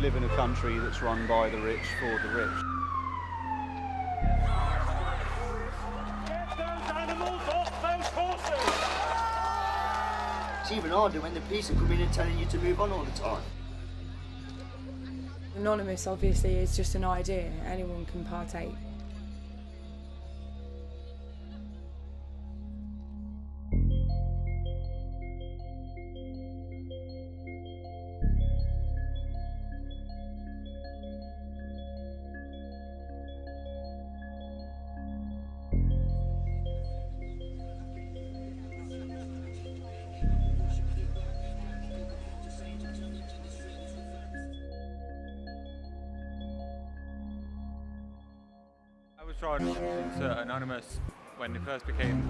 live in a country that's run by the rich for the rich. Get those animals off those horses! It's even harder when the police are coming and telling you to move on all the time. Anonymous obviously is just an idea, anyone can partake. I was drawn into Anonymous when they first became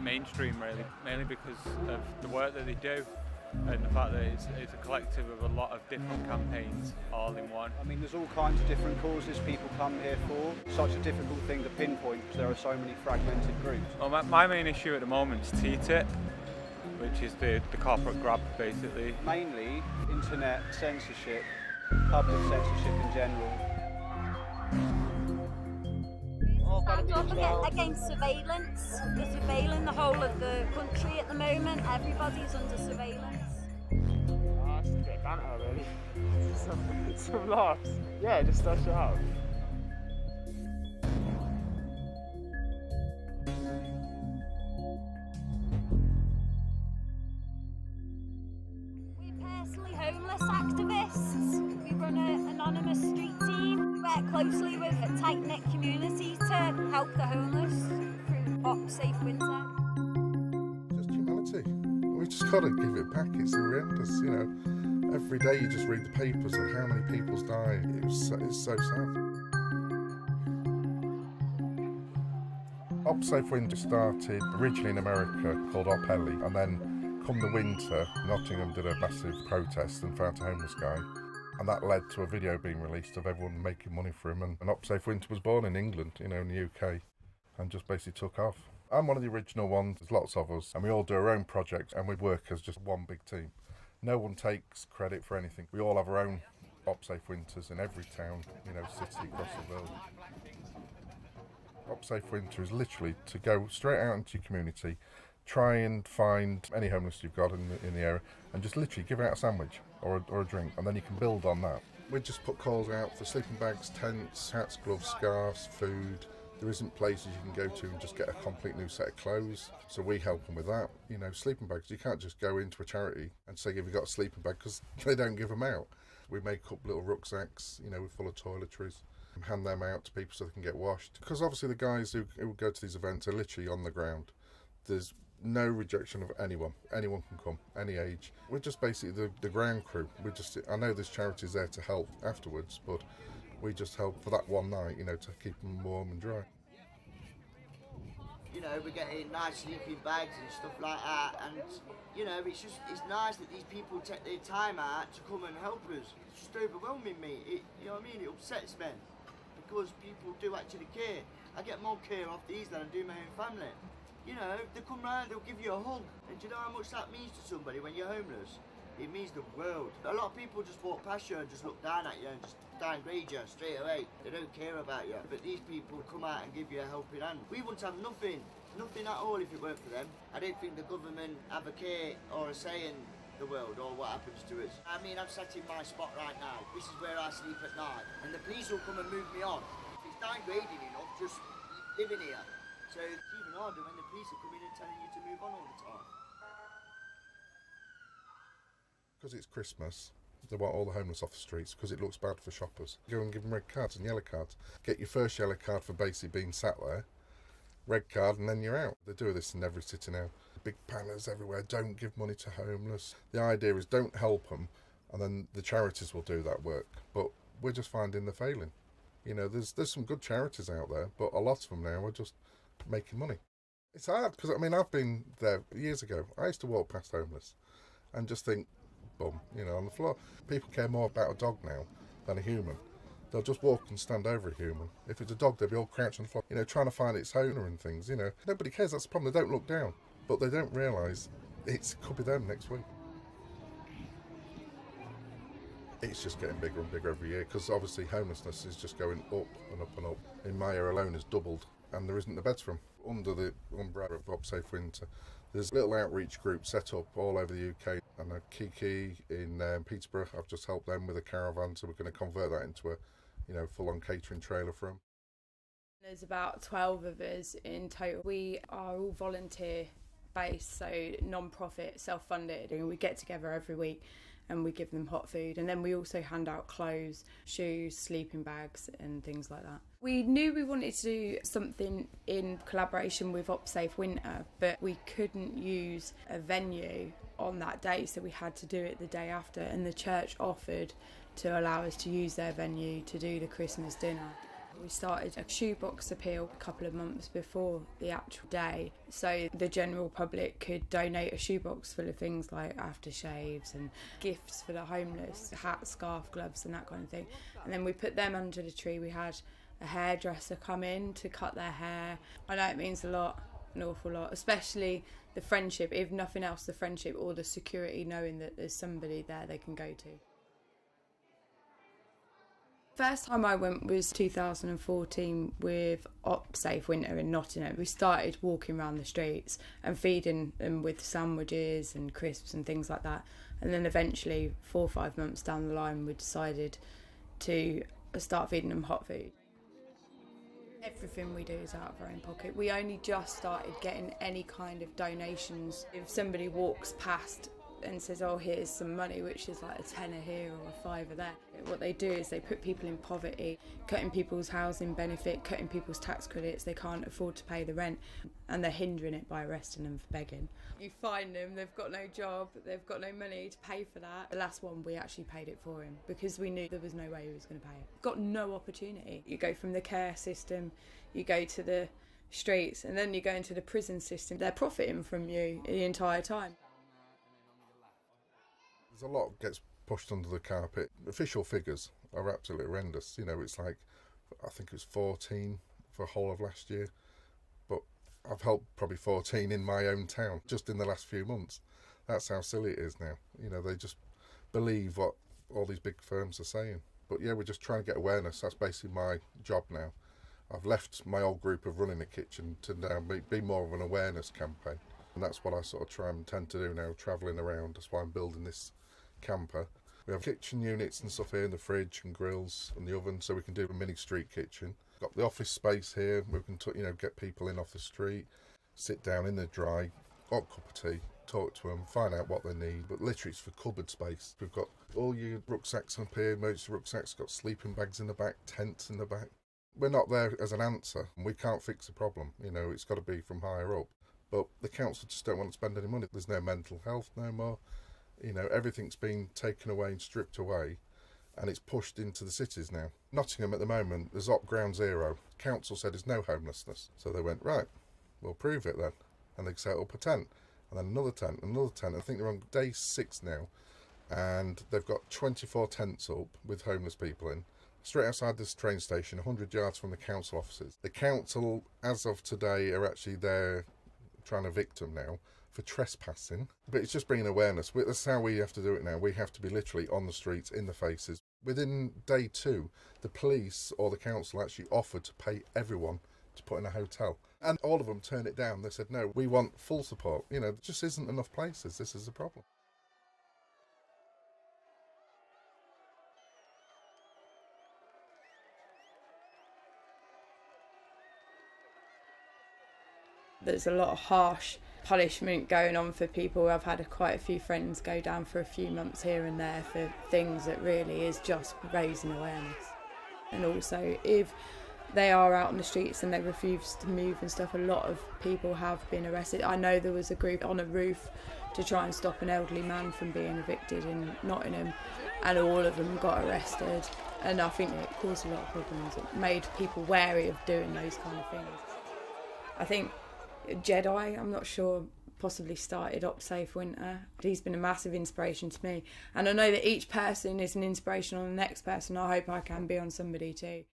mainstream, really, mainly because of the work that they do and the fact that it's a collective of a lot of different campaigns all in one. I mean, there's all kinds of different causes people come here for. Such a difficult thing to pinpoint because there are so many fragmented groups. Well, my main issue at the moment is TTIP, which is the corporate grab, basically. Mainly internet censorship, public censorship in general. Stand up against surveillance. They're surveilling the whole of the country at the moment. Everybody's under surveillance. It's just a bit of banter, really. Some laughs. Yeah, just stuff it up. We're personally homeless activists. We run an anonymous street team. We work closely with a tight-knit community to help the homeless through hot, safe winter. Just humanity. We've just got to give it back. It's horrendous, you know. Every day you just read the papers of how many people's died. It's so sad. Op Safe Winter started originally in America called Op Ellie, and then come the winter, Nottingham did a massive protest and found a homeless guy. And that led to a video being released of everyone making money for him. And Op Safe Winter was born in England, you know, in the UK, and just basically took off. I'm one of the original ones. There's lots of us, and we all do our own projects, and we work as just one big team. No one takes credit for anything. We all have our own Op Safe Winters in every town, you know, city across the world. Op Safe Winter is literally to go straight out into your community, try and find any homeless you've got in the area, and just literally give out a sandwich or a drink, and then you can build on that. We just put calls out for sleeping bags, tents, hats, gloves, scarves, food. There isn't places you can go to and just get a complete new set of clothes, so we help them with that. You know, sleeping bags, you can't just go into a charity and say, have you got a sleeping bag, because they don't give them out. We make up little rucksacks, you know, full of toiletries, and hand them out to people so they can get washed. Because obviously the guys who go to these events are literally on the ground. There's no rejection of anyone. Anyone can come, any age. We're just basically the ground crew. I know there's charities there to help afterwards, but we just help for that one night, you know, to keep them warm and dry. You know, we're getting nice sleeping bags and stuff like that, and you know, it's nice that these people take their time out to come and help us. It's just overwhelming me. You know what I mean? It upsets me because people do actually care. I get more care off these than I do my own family. You know, they come round, they'll give you a hug, and do you know how much that means to somebody when you're homeless? It means the world. A lot of people just walk past you and just look down at you and just downgrade you straight away. They don't care about you. But these people come out and give you a helping hand. We wouldn't have nothing at all if it weren't for them. I don't think the government have a care or a say in the world or what happens to us. I mean, I'm sat in my spot right now. This is where I sleep at night. And the police will come and move me on. If it's downgrading enough, just living here. So it's even harder when the police are coming and telling you to move on all the time. Because it's Christmas, they want all the homeless off the streets because it looks bad for shoppers. Go and give them red cards and yellow cards. Get your first yellow card for basically being sat there, red card, and then you're out. They do this in every city now. Big banners everywhere, don't give money to homeless. The idea is don't help them, and then the charities will do that work. But we're just finding they're failing. You know, there's some good charities out there, but a lot of them now are just making money. It's hard, because I mean, I've been there years ago. I used to walk past homeless and just think, bum, you know, on the floor. People care more about a dog now than a human. They'll just walk and stand over a human. If it's a dog, they'll be all crouched on the floor, you know, trying to find its owner and things, you know. Nobody cares, that's the problem. They don't look down, but they don't realise it could be them next week. It's just getting bigger and bigger every year because obviously homelessness is just going up and up and up. In my area alone has doubled and there isn't the beds for them. Under the umbrella of UpSafe Winter, there's little outreach groups set up all over the UK, and Kiki in Peterborough, I've just helped them with a caravan, so we're going to convert that into a full-on catering trailer for them. There's about 12 of us in total. We are all volunteer based, so non-profit, self-funded, and we get together every week and we give them hot food, and then we also hand out clothes, shoes, sleeping bags and things like that. We knew we wanted to do something in collaboration with UpSafe Winter, but we couldn't use a venue on that day, so we had to do it the day after, and the church offered to allow us to use their venue to do the Christmas dinner. We started a shoebox appeal a couple of months before the actual day, so the general public could donate a shoebox full of things like aftershaves and gifts for the homeless, hats, scarf, gloves and that kind of thing. And then we put them under the tree. We had a hairdresser come in to cut their hair. I know it means a lot, an awful lot, especially the friendship, if nothing else, the friendship or the security, knowing that there's somebody there they can go to. First time I went was 2014 with UpSafe Winter in Nottingham. We started walking around the streets and feeding them with sandwiches and crisps and things like that. And then eventually, 4 or 5 months down the line, we decided to start feeding them hot food. Everything we do is out of our own pocket. We only just started getting any kind of donations. If somebody walks past and says, oh, here's some money, which is like a tenner here or a fiver there. What they do is they put people in poverty, cutting people's housing benefit, cutting people's tax credits. They can't afford to pay the rent, and they're hindering it by arresting them for begging. You find them, they've got no job, they've got no money to pay for that. The last one, we actually paid it for him because we knew there was no way he was going to pay it. Got no opportunity. You go from the care system, you go to the streets, and then you go into the prison system. They're profiting from you the entire time. There's a lot gets pushed under the carpet. Official figures are absolutely horrendous. It's like, I think it was 14 for the whole of last year, but I've helped probably 14 in my own town just in the last few months. That's how silly it is now. They just believe what all these big firms are saying. But yeah, we're just trying to get awareness. That's basically my job now. I've left my old group of running a kitchen to now be more of an awareness campaign. And that's what I sort of try and tend to do now, travelling around. That's why I'm building this camper. We have kitchen units and stuff here in the fridge and grills and the oven, so we can do a mini street kitchen. Got the office space here. We can get people in off the street, sit down in the dry, hot cup of tea, talk to them, find out what they need. But literally it's for cupboard space. We've got all your rucksacks up here, emergency rucksacks, got sleeping bags in the back, tents in the back. We're not there as an answer. We can't fix the problem. It's got to be from higher up. But the council just don't want to spend any money. There's no mental health no more. Everything's been taken away and stripped away, and it's pushed into the cities now. Nottingham at the moment, there's up ground zero. Council said there's no homelessness. So they went, right, we'll prove it then. And they set up a tent, and then another tent, another tent. I think they're on day 6 now, and they've got 24 tents up with homeless people in. Straight outside this train station, 100 yards from the council offices. The council, as of today, are actually there trying to evict them now for trespassing. But it's just bringing awareness. That's how we have to do it now. We have to be literally on the streets, in the faces. Within day 2, the police or the council actually offered to pay everyone to put in a hotel. And all of them turned it down. They said, no, we want full support. There just isn't enough places. This is the problem. There's a lot of harsh punishment going on for people. I've had quite a few friends go down for a few months here and there for things that really is just raising awareness. And also, if they are out on the streets and they refuse to move and stuff, a lot of people have been arrested. I know there was a group on a roof to try and stop an elderly man from being evicted in Nottingham, and all of them got arrested. And I think it caused a lot of problems. It made people wary of doing those kind of things. I think Jedi, I'm not sure, possibly started UpSafe Winter. He's been a massive inspiration to me, and I know that each person is an inspiration on the next person. I hope I can be on somebody too.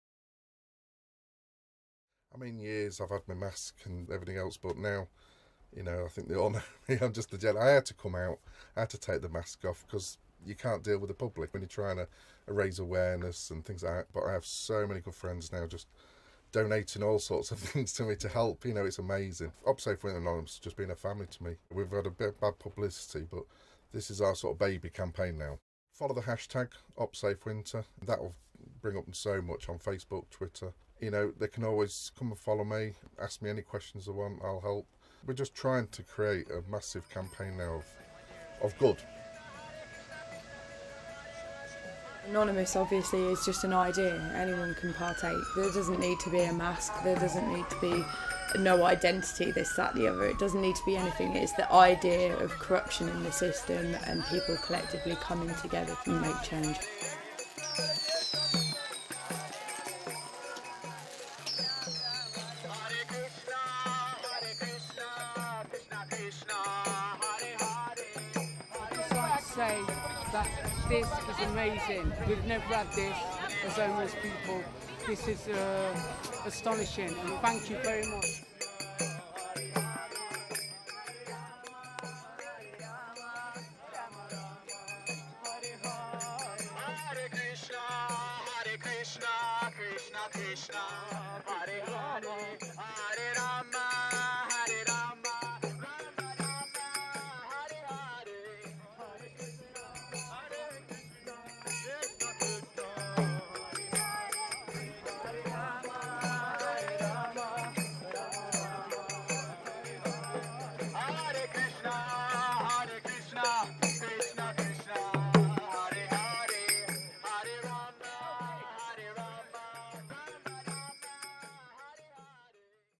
Years I've had my mask and everything else, but now, I think they all know me. I'm just the Jedi. I had to come out. I had to take the mask off because you can't deal with the public when you're trying to raise awareness and things like that. But I have so many good friends now just donating all sorts of things to me to help. You know, it's amazing. OpSafe Winter Anonymous has just been a family to me. We've had a bit of bad publicity, but this is our sort of baby campaign now. Follow the hashtag OpSafeWinter. That will bring up so much on Facebook, Twitter. You know, they can always come and follow me, ask me any questions they want, I'll help. We're just trying to create a massive campaign now of good. Anonymous obviously is just an idea, anyone can partake. There doesn't need to be a mask, there doesn't need to be no identity, this, that, the other. It doesn't need to be anything. It's the idea of corruption in the system and people collectively coming together to make change. Say that this is amazing. We've never had this as homeless people. This is astonishing, and thank you very much. Krishna, Krishna Krishna, Hare Hare.